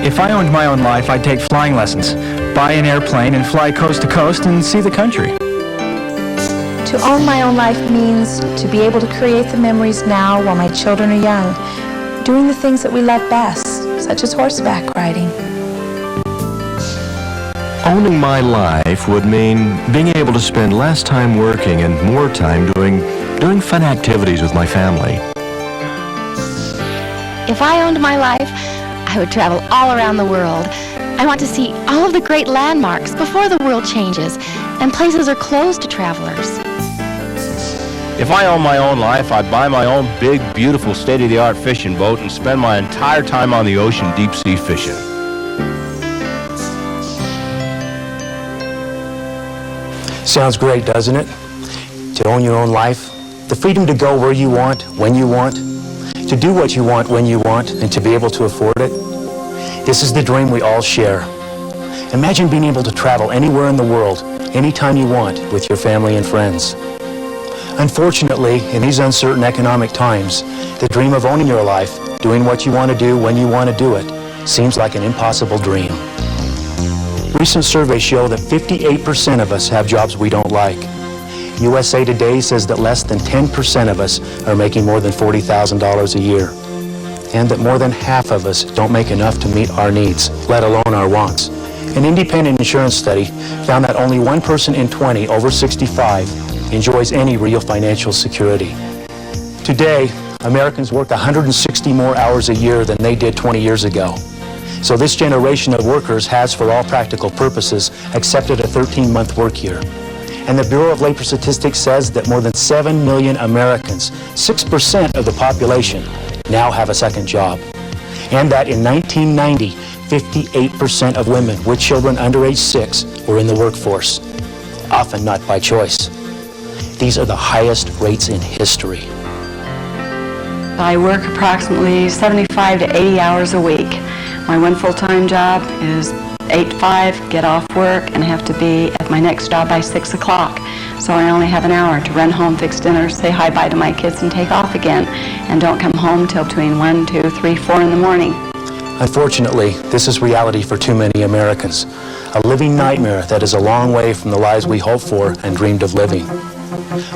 If I owned my own life, I'd take flying lessons, buy an airplane, and fly coast to coast and see the country. To own my own life means to be able to create the memories now while my children are young, doing the things that we love best, such as horseback riding. Owning my life would mean being able to spend less time working and more time doing fun activities with my family. If I owned my life, I would travel all around the world. I want to see all of the great landmarks before the world changes and places are closed to travelers. If I owned my own life, I'd buy my own big, beautiful, state-of-the-art fishing boat and spend my entire time on the ocean deep-sea fishing. Sounds great, doesn't it? To own your own life, the freedom to go where you want, when you want, to do what you want, when you want, and to be able to afford it. This is the dream we all share. Imagine being able to travel anywhere in the world, anytime you want, with your family and friends. Unfortunately, in these uncertain economic times, the dream of owning your life, doing what you want to do when you want to do it, seems like an impossible dream. Recent surveys show that 58% of us have jobs we don't like. USA Today says that less than 10% of us are making more than $40,000 a year, and that more than half of us don't make enough to meet our needs, let alone our wants. An independent insurance study found that only one person in 20 over 65 enjoys any real financial security. Today, Americans work 160 more hours a year than they did 20 years ago. So this generation of workers has, for all practical purposes, accepted a 13-month work year. And the Bureau of Labor Statistics says that more than 7 million Americans, 6% of the population, now have a second job. And that in 1990, 58% of women with children under age 6 were in the workforce, often not by choice. These are the highest rates in history. I work approximately 75 to 80 hours a week. My one full-time job is 8 to 5, get off work, and have to be at my next job by 6 o'clock. So I only have an hour to run home, fix dinner, say hi-bye to my kids, and take off again, and don't come home till between 1, 2, 3, 4 in the morning. Unfortunately, this is reality for too many Americans. A living nightmare that is a long way from the lives we hoped for and dreamed of living.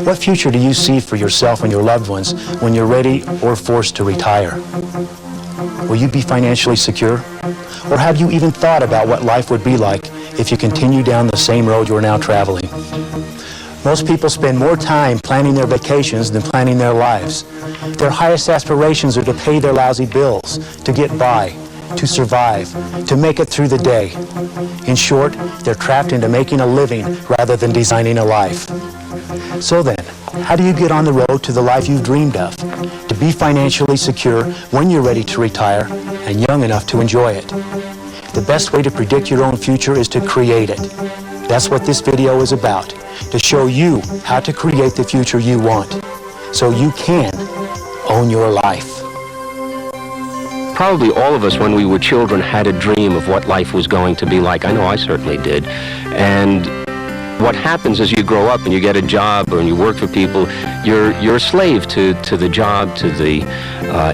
What future do you see for yourself and your loved ones when you're ready or forced to retire? Will you be financially secure? Or have you even thought about what life would be like if you continue down the same road you're now traveling? Most people spend more time planning their vacations than planning their lives. Their highest aspirations are to pay their lousy bills, to get by, to survive, to make it through the day. In short, they're trapped into making a living rather than designing a life. So then, how do you get on the road to the life you've dreamed of? To be financially secure when you're ready to retire and young enough to enjoy it. The best way to predict your own future is to create it. That's what this video is about, to show you how to create the future you want, so you can own your life. Probably all of us, when we were children, had a dream of what life was going to be like. I know I certainly did. And what happens as you grow up and you get a job or you work for people, you're a slave to the job, to the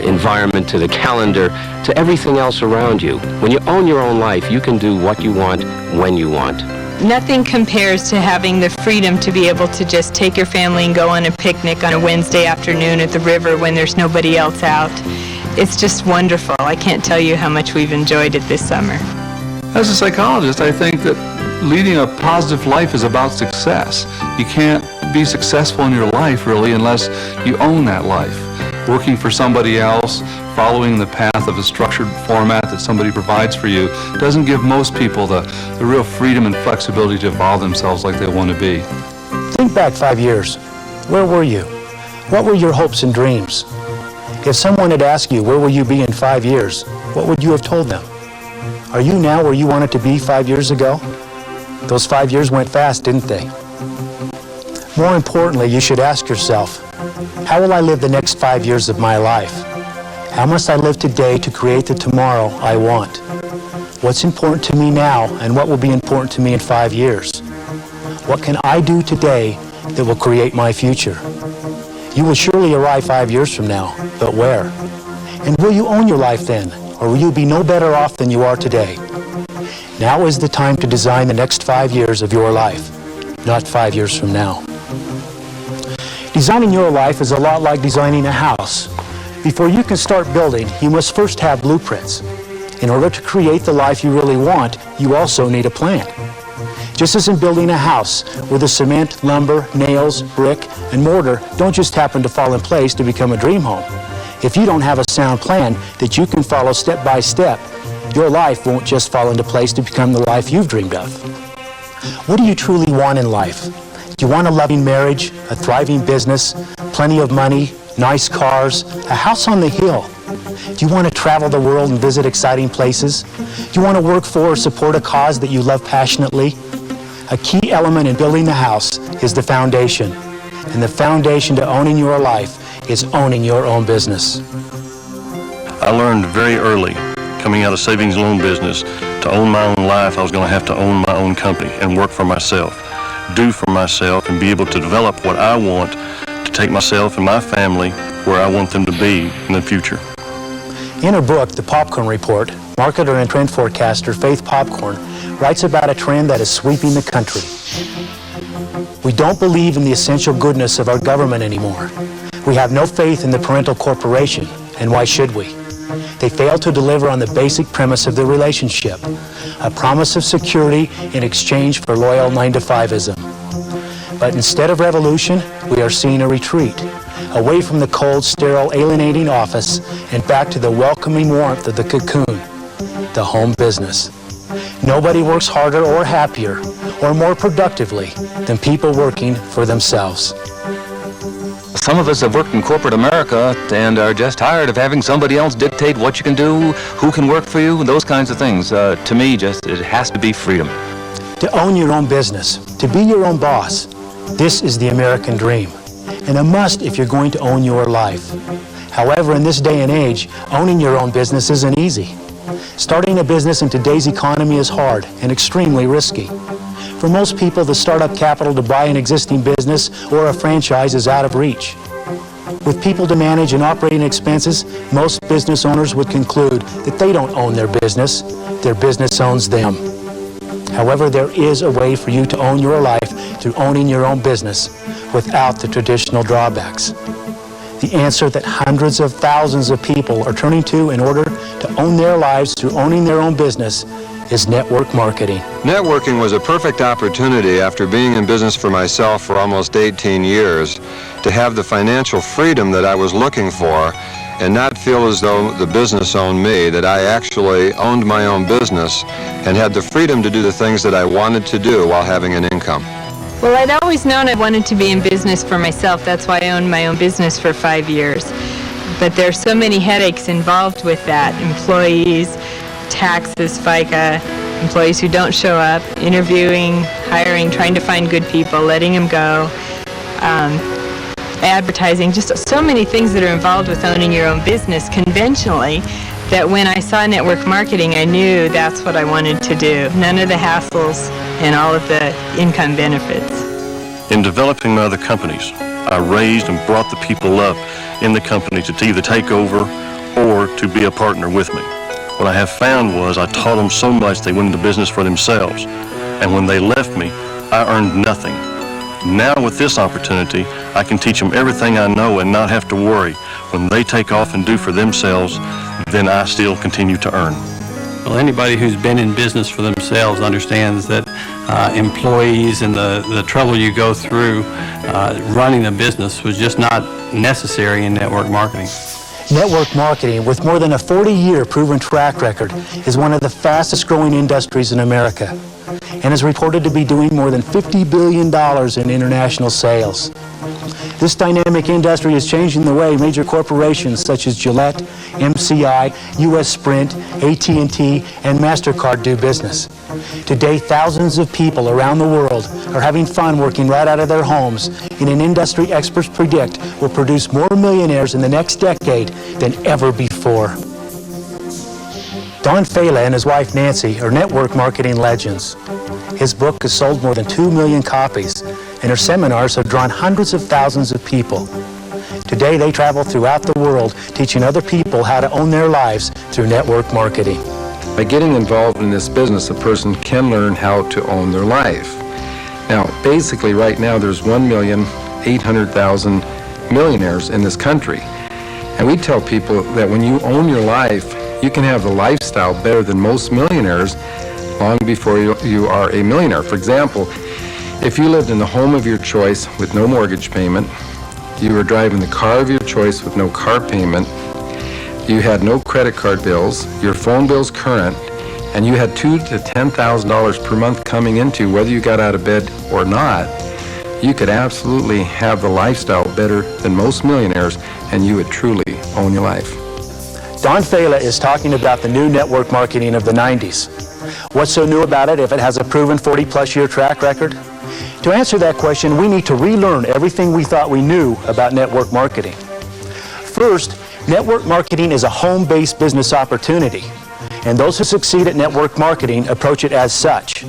environment, to the calendar, to everything else around you. When you own your own life, you can do what you want, when you want. Nothing compares to having the freedom to be able to just take your family and go on a picnic on a Wednesday afternoon at the river when there's nobody else out. It's just wonderful. I can't tell you how much we've enjoyed it this summer. As a psychologist, I think that leading a positive life is about success. You can't be successful in your life, really, unless you own that life. Working for somebody else, following the path of a structured format that somebody provides for you, doesn't give most people the real freedom and flexibility to evolve themselves like they want to be. Think back 5 years. Where were you? What were your hopes and dreams? If someone had asked you, where will you be in 5 years, what would you have told them? Are you now where you wanted to be 5 years ago? Those 5 years went fast, didn't they? More importantly, you should ask yourself, how will I live the next 5 years of my life? How must I live today to create the tomorrow I want? What's important to me now, and what will be important to me in 5 years? What can I do today that will create my future? You will surely arrive 5 years from now, but where? And will you own your life then, or you'll be no better off than you are today. Now is the time to design the next 5 years of your life, not 5 years from now. Designing your life is a lot like designing a house. Before you can start building, you must first have blueprints. In order to create the life you really want, you also need a plan. Just as in building a house, where the cement, lumber, nails, brick, and mortar don't just happen to fall in place to become a dream home. If you don't have a sound plan that you can follow step by step, your life won't just fall into place to become the life you've dreamed of. What do you truly want in life? Do you want a loving marriage, a thriving business, plenty of money, nice cars, a house on the hill? Do you want to travel the world and visit exciting places? Do you want to work for or support a cause that you love passionately? A key element in building the house is the foundation. And the foundation to owning your life is owning your own business. I learned very early, coming out of savings loan business, to own my own life, I was going to have to own my own company and work for myself, do for myself, and be able to develop what I want to take myself and my family where I want them to be in the future. In her book, The Popcorn Report, marketer and trend forecaster Faith Popcorn writes about a trend that is sweeping the country. We don't believe in the essential goodness of our government anymore. We have no faith in the parental corporation, and why should we? They fail to deliver on the basic premise of the relationship, a promise of security in exchange for loyal 9-to-5ism. But instead of revolution, we are seeing a retreat, away from the cold, sterile, alienating office and back to the welcoming warmth of the cocoon, the home business. Nobody works harder or happier or more productively than people working for themselves. Some of us have worked in corporate America and are just tired of having somebody else dictate what you can do, who can work for you, and those kinds of things. To me, it has to be freedom. To own your own business, to be your own boss, this is the American dream, and a must if you're going to own your life. However, in this day and age, owning your own business isn't easy. Starting a business in today's economy is hard and extremely risky. For most people, the startup capital to buy an existing business or a franchise is out of reach. With people to manage and operating expenses, most business owners would conclude that they don't own their business owns them. However, there is a way for you to own your life through owning your own business without the traditional drawbacks. The answer that hundreds of thousands of people are turning to in order to own their lives through owning their own business is network marketing. Networking was a perfect opportunity after being in business for myself for almost 18 years to have the financial freedom that I was looking for and not feel as though the business owned me, that I actually owned my own business and had the freedom to do the things that I wanted to do while having an income. Well, I'd always known I wanted to be in business for myself. That's why I owned my own business for 5 years. But there are so many headaches involved with that. Employees, taxes, FICA, employees who don't show up, interviewing, hiring, trying to find good people, letting them go, advertising, just so many things that are involved with owning your own business conventionally, that when I saw network marketing, I knew that's what I wanted to do. None of the hassles and all of the income benefits. In developing my other companies, I raised and brought the people up in the company to either take over or to be a partner with me. What I have found was I taught them so much they went into business for themselves. And when they left me, I earned nothing. Now with this opportunity, I can teach them everything I know and not have to worry. When they take off and do for themselves, then I still continue to earn. Well, anybody who's been in business for themselves understands that employees and the trouble you go through running a business was just not necessary in network marketing. Network marketing, with more than a 40-year proven track record, is one of the fastest growing industries in America and is reported to be doing more than $50 billion in international sales. This dynamic industry is changing the way major corporations such as Gillette, MCI, US Sprint, AT&T, and MasterCard do business. Today, thousands of people around the world are having fun working right out of their homes in an industry experts predict will produce more millionaires in the next decade than ever before. Don Fela and his wife Nancy are network marketing legends. His book has sold more than 2 million copies, and her seminars have drawn hundreds of thousands of people. Today, they travel throughout the world teaching other people how to own their lives through network marketing. By getting involved in this business, a person can learn how to own their life. Now, basically, right now, there's 1,800,000 millionaires in this country. And we tell people that when you own your life, you can have the lifestyle better than most millionaires long before you are a millionaire. For example, if you lived in the home of your choice with no mortgage payment, you were driving the car of your choice with no car payment, you had no credit card bills, your phone bill's current, and you had $2,000 to $10,000 per month coming into whether you got out of bed or not, you could absolutely have the lifestyle better than most millionaires, and you would truly own your life. Don Fela is talking about the new network marketing of the 90s. What's so new about it if it has a proven 40-plus year track record? To answer that question, we need to relearn everything we thought we knew about network marketing. First, network marketing is a home-based business opportunity, and those who succeed at network marketing approach it as such.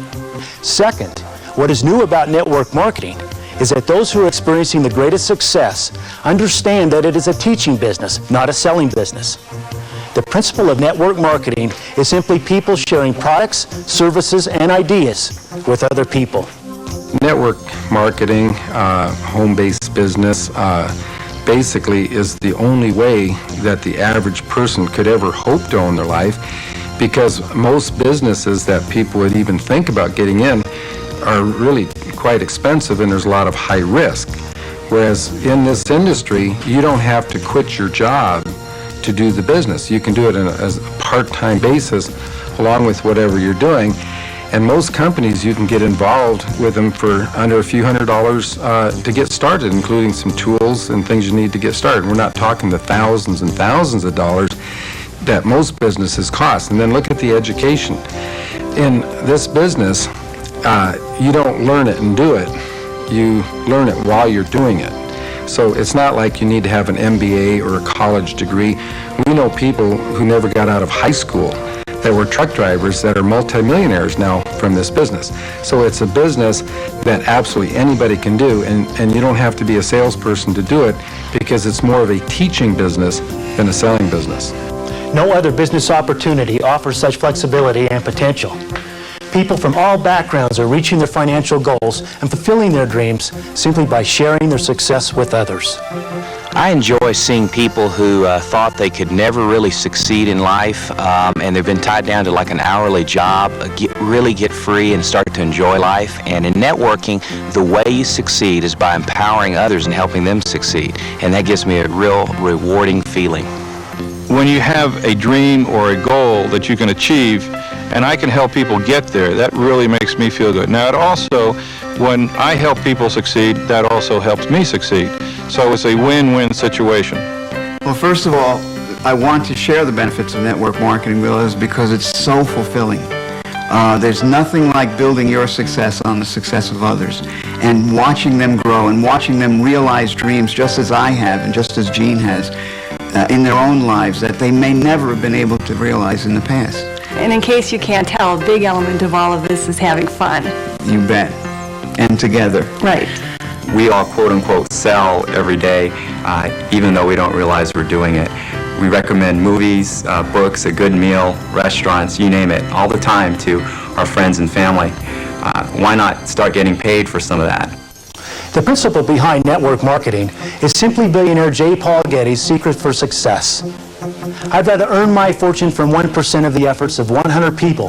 Second, what is new about network marketing is that those who are experiencing the greatest success understand that it is a teaching business, not a selling business. The principle of network marketing is simply people sharing products, services, and ideas with other people. Network marketing, home-based business, basically is the only way that the average person could ever hope to own their life, because most businesses that people would even think about getting in are really quite expensive, and there's a lot of high risk. Whereas in this industry, you don't have to quit your job to do the business. You can do it as a part-time basis along with whatever you're doing. And most companies, you can get involved with them for under a few $100s to get started, including some tools and things you need to get started. We're not talking the thousands and thousands of dollars that most businesses cost. And then look at the education. In this business, you don't learn it and do it. You learn it while you're doing it. So it's not like you need to have an MBA or a college degree. We know people who never got out of high school that were truck drivers that are multimillionaires now from this business. So it's a business that absolutely anybody can do, and you don't have to be a salesperson to do it, because it's more of a teaching business than a selling business. No other business opportunity offers such flexibility and potential. People from all backgrounds are reaching their financial goals and fulfilling their dreams simply by sharing their success with others. I enjoy seeing people who thought they could never really succeed in life, and they've been tied down to like an hourly job, really get free and start to enjoy life. And in networking, the way you succeed is by empowering others and helping them succeed. And that gives me a real rewarding feeling. When you have a dream or a goal that you can achieve, and I can help people get there, that really makes me feel good. Now, it also, when I help people succeed, that also helps me succeed. So it's a win-win situation. Well, first of all, I want to share the benefits of network marketing, because it's so fulfilling. There's nothing like building your success on the success of others and watching them grow and watching them realize dreams just as I have and just as Gene has in their own lives that they may never have been able to realize in the past. And in case you can't tell, a big element of all of this is having fun. You bet. And together. Right. We all quote-unquote sell every day, even though we don't realize we're doing it. We recommend movies, books, a good meal, restaurants, you name it, all the time to our friends and family. Why not start getting paid for some of that? The principle behind network marketing is simply billionaire J. Paul Getty's secret for success. I'd rather earn my fortune from 1% of the efforts of 100 people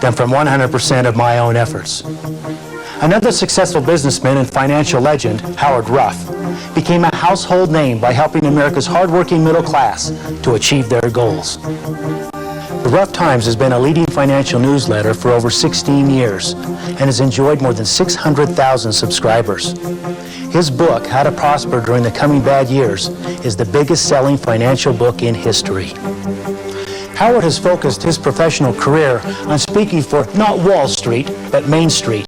than from 100% of my own efforts. Another successful businessman and financial legend, Howard Ruff, became a household name by helping America's hardworking middle class to achieve their goals. The Ruff Times has been a leading financial newsletter for over 16 years and has enjoyed more than 600,000 subscribers. His book, How to Prosper During the Coming Bad Years, is the biggest selling financial book in history. Howard has focused his professional career on speaking for not Wall Street, but Main Street.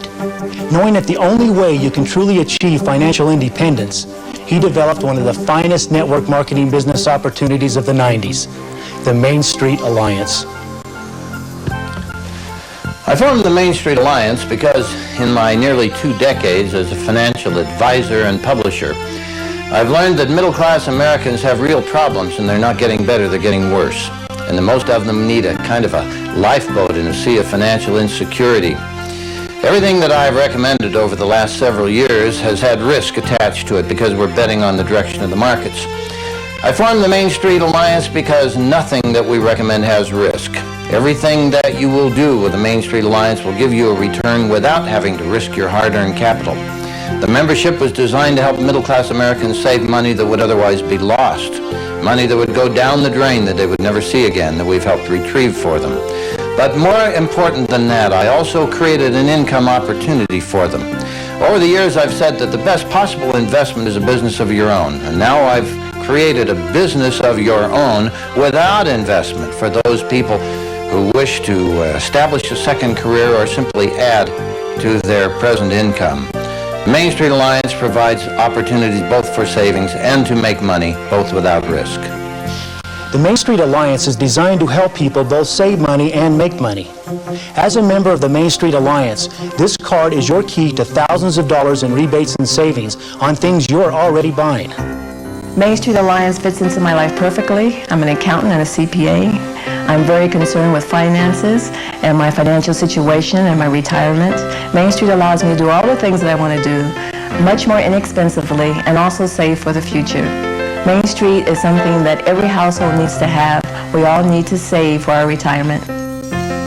Knowing that the only way you can truly achieve financial independence, he developed one of the finest network marketing business opportunities of the 90s, the Main Street Alliance. I formed the Main Street Alliance because in my nearly 2 decades as a financial advisor and publisher, I've learned that middle-class Americans have real problems, and they're not getting better, they're getting worse. And the most of them need a kind of a lifeboat in a sea of financial insecurity. Everything that I've recommended over the last several years has had risk attached to it because we're betting on the direction of the markets. I formed the Main Street Alliance because nothing that we recommend has risk. Everything that you will do with the Main Street Alliance will give you a return without having to risk your hard-earned capital. The membership was designed to help middle-class Americans save money that would otherwise be lost, money that would go down the drain that they would never see again, that we've helped retrieve for them. But more important than that, I also created an income opportunity for them. Over the years, I've said that the best possible investment is a business of your own, and now I've created a business of your own without investment for those people who wish to establish a second career or simply add to their present income. Main Street Alliance provides opportunities both for savings and to make money, both without risk. The Main Street Alliance is designed to help people both save money and make money. As a member of the Main Street Alliance, this card is your key to thousands of dollars in rebates and savings on things you're already buying. Main Street Alliance fits into my life perfectly. I'm an accountant and a CPA. I'm very concerned with finances and my financial situation and my retirement. Main Street allows me to do all the things that I want to do much more inexpensively and also save for the future. Main Street is something that every household needs to have. We all need to save for our retirement.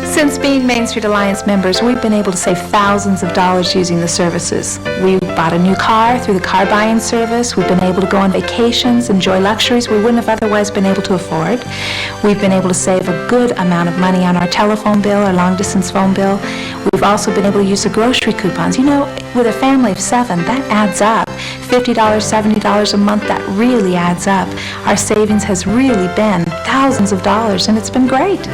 Since being Main Street Alliance members, we've been able to save thousands of dollars using the services. We bought a new car through the car buying service. We've been able to go on vacations, enjoy luxuries we wouldn't have otherwise been able to afford. We've been able to save a good amount of money on our telephone bill, our long-distance phone bill. We've also been able to use the grocery coupons. You know, with a family of 7, that adds up. $50, $70 a month, that really adds up. Our savings has really been thousands of dollars, and it's been great.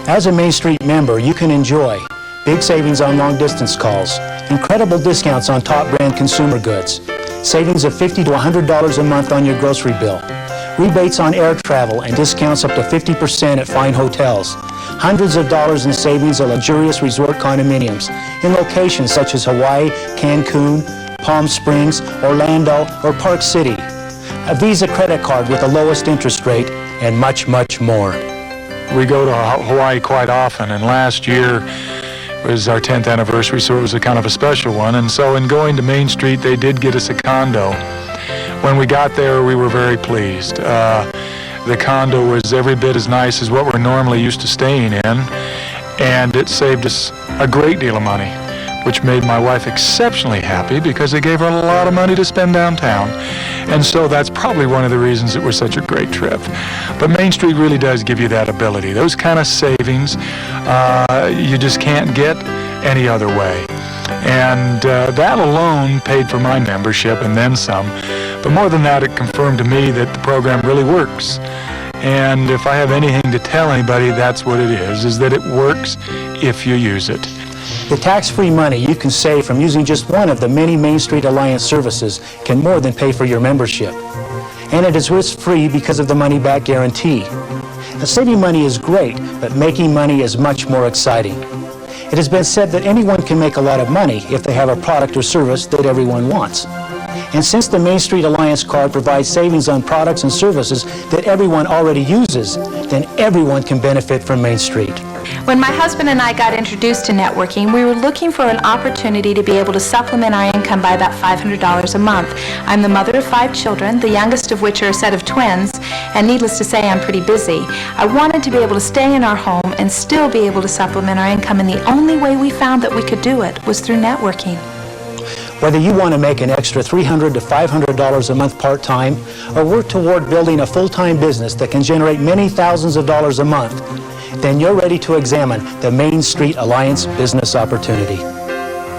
As a Main Street member, you can enjoy big savings on long-distance calls, incredible discounts on top-brand consumer goods, savings of $50 to $100 a month on your grocery bill, rebates on air travel and discounts up to 50% at fine hotels, hundreds of dollars in savings on luxurious resort condominiums in locations such as Hawaii, Cancun, Palm Springs, Orlando, or Park City, a Visa credit card with the lowest interest rate, and much, much more. We go to Hawaii quite often, and last year was our 10th anniversary, so it was a kind of a special one. And so in going to Main Street, they did get us a condo. When we got there, we were very pleased. The condo was every bit as nice as what we're normally used to staying in, and it saved us a great deal of money, which made my wife exceptionally happy because it gave her a lot of money to spend downtown. And so that's probably one of the reasons it was such a great trip. But Main Street really does give you that ability. Those kind of savings, you just can't get any other way. And that alone paid for my membership and then some. But more than that, it confirmed to me that the program really works. And if I have anything to tell anybody, that's what it is that it works if you use it. The tax-free money you can save from using just one of the many Main Street Alliance services can more than pay for your membership. And it is risk-free because of the money-back guarantee. Now, saving money is great, but making money is much more exciting. It has been said that anyone can make a lot of money if they have a product or service that everyone wants. And since the Main Street Alliance card provides savings on products and services that everyone already uses, then everyone can benefit from Main Street. When my husband and I got introduced to networking, we were looking for an opportunity to be able to supplement our income by about $500 a month. I'm the mother of 5 children, the youngest of which are a set of twins, and needless to say, I'm pretty busy. I wanted to be able to stay in our home and still be able to supplement our income, and the only way we found that we could do it was through networking. Whether you want to make an extra $300 to $500 a month part-time or work toward building a full-time business that can generate many thousands of dollars a month, then you're ready to examine the Main Street Alliance business opportunity.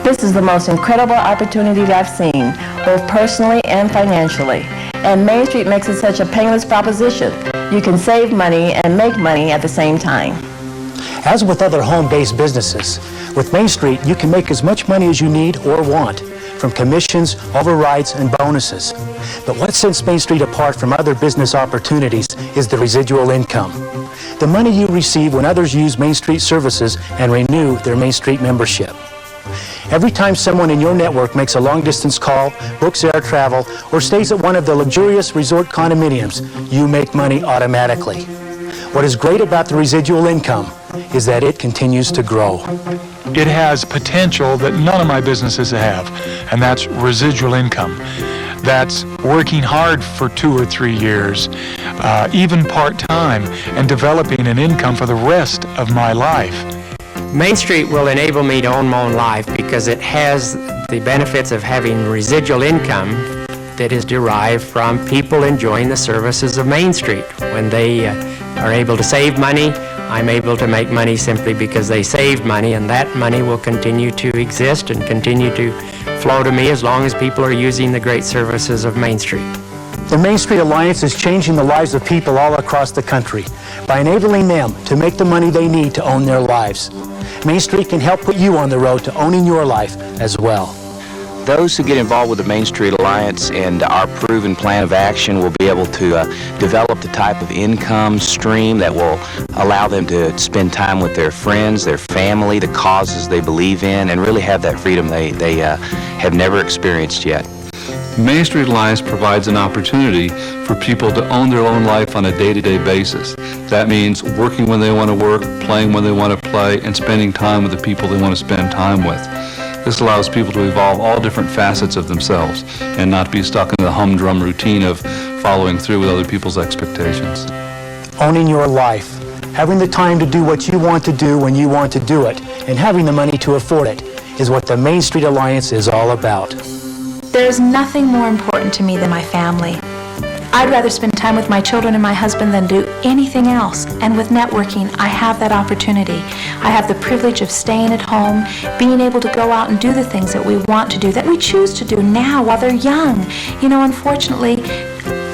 This is the most incredible opportunity that I've seen, both personally and financially. And Main Street makes it such a painless proposition. You can save money and make money at the same time. As with other home-based businesses, with Main Street you can make as much money as you need or want, from commissions, overrides, and bonuses. But what sets Main Street apart from other business opportunities is the residual income. The money you receive when others use Main Street services and renew their Main Street membership. Every time someone in your network makes a long-distance call, books air travel, or stays at one of the luxurious resort condominiums, you make money automatically. What is great about the residual income is that it continues to grow. It has potential that none of my businesses have, and that's residual income. That's working hard for 2 or 3 years, even part-time, and developing an income for the rest of my life. Main Street will enable me to own my own life because it has the benefits of having residual income that is derived from people enjoying the services of Main Street. When they are able to save money, I'm able to make money simply because they saved money, and that money will continue to exist and continue to flow to me as long as people are using the great services of Main Street. The Main Street Alliance is changing the lives of people all across the country by enabling them to make the money they need to own their lives. Main Street can help put you on the road to owning your life as well. Those who get involved with the Main Street Alliance and our proven plan of action will be able to develop the type of income stream that will allow them to spend time with their friends, their family, the causes they believe in, and really have that freedom they have never experienced yet. Main Street Alliance provides an opportunity for people to own their own life on a day-to-day basis. That means working when they want to work, playing when they want to play, and spending time with the people they want to spend time with. This allows people to evolve all different facets of themselves and not be stuck in the humdrum routine of following through with other people's expectations. Owning your life, having the time to do what you want to do when you want to do it, and having the money to afford it is what the Main Street Alliance is all about. There is nothing more important to me than my family. I'd rather spend time with my children and my husband than do anything else. And with networking, I have that opportunity. I have the privilege of staying at home, being able to go out and do the things that we want to do, that we choose to do now while they're young. You know, unfortunately,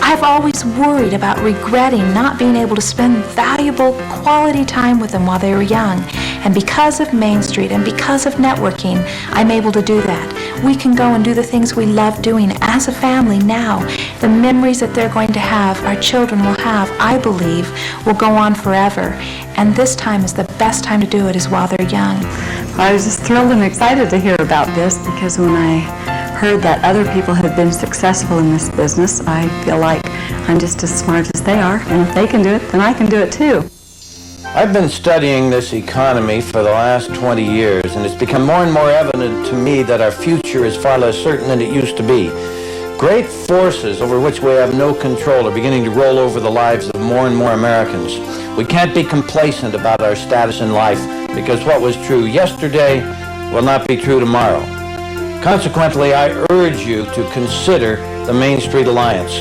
I've always worried about regretting not being able to spend valuable quality time with them while they were young. And because of Main Street and because of networking, I'm able to do that. We can go and do the things we love doing as a family now. The memories that they're going to have, our children will have, I believe, will go on forever. And this time is the best time to do it is while they're young. I was just thrilled and excited to hear about this because when I heard that other people had been successful in this business, I feel like I'm just as smart as they are, and if they can do it, then I can do it too. I've been studying this economy for the last 20 years, and it's become more and more evident to me that our future is far less certain than it used to be. Great forces over which we have no control are beginning to roll over the lives of more and more Americans. We can't be complacent about our status in life because what was true yesterday will not be true tomorrow. Consequently, I urge you to consider the Main Street Alliance.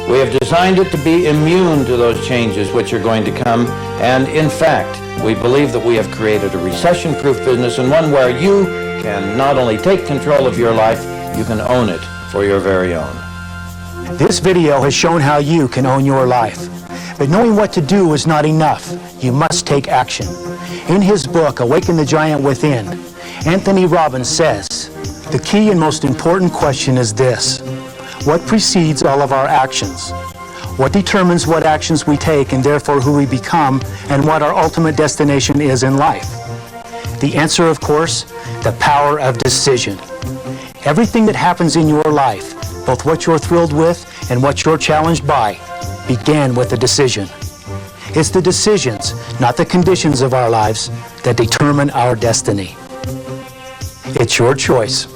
We have designed it to be immune to those changes which are going to come, and in fact, we believe that we have created a recession-proof business and one where you can not only take control of your life, you can own it for your very own. This video has shown how you can own your life. But knowing what to do is not enough. You must take action. In his book, Awaken the Giant Within, Anthony Robbins says, the key and most important question is this: what precedes all of our actions? What determines what actions we take and therefore who we become and what our ultimate destination is in life? The answer, of course, the power of decision. Everything that happens in your life, both what you're thrilled with and what you're challenged by, began with a decision. It's the decisions, not the conditions of our lives, that determine our destiny. It's your choice,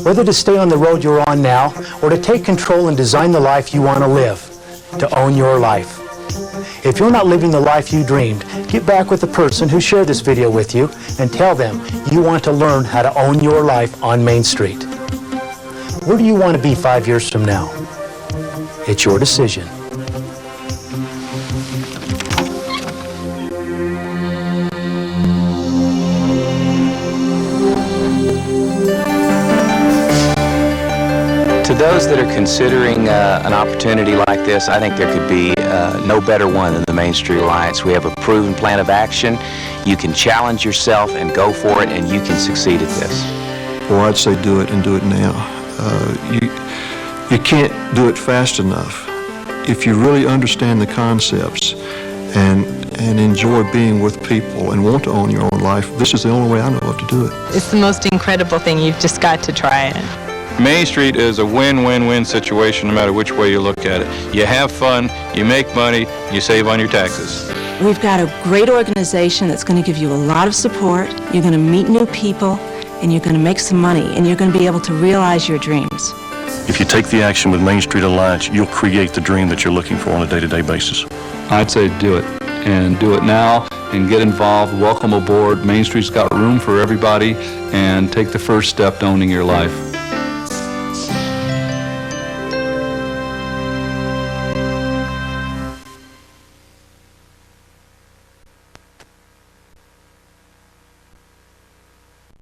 whether to stay on the road you're on now or to take control and design the life you want to live, to own your life. If you're not living the life you dreamed, get back with the person who shared this video with you and tell them you want to learn how to own your life on Main Street. Where do you want to be 5 years from now? It's your decision. To those that are considering an opportunity like this, I think there could be no better one than the Main Street Alliance. We have a proven plan of action. You can challenge yourself and go for it, and you can succeed at this. Well, I'd say do it and do it now. You can't do it fast enough. If you really understand the concepts and and enjoy being with people and want to own your own life, this is the only way I know of to do it. It's the most incredible thing. You've just got to try it. Main Street is a win-win-win situation no matter which way you look at it. You have fun, you make money, you save on your taxes. We've got a great organization that's going to give you a lot of support. You're going to meet new people, and you're going to make some money, and you're going to be able to realize your dreams. If you take the action with Main Street Alliance, you'll create the dream that you're looking for on a day-to-day basis. I'd say do it, and do it now, and get involved. Welcome aboard. Main Street's got room for everybody, and take the first step to owning your life.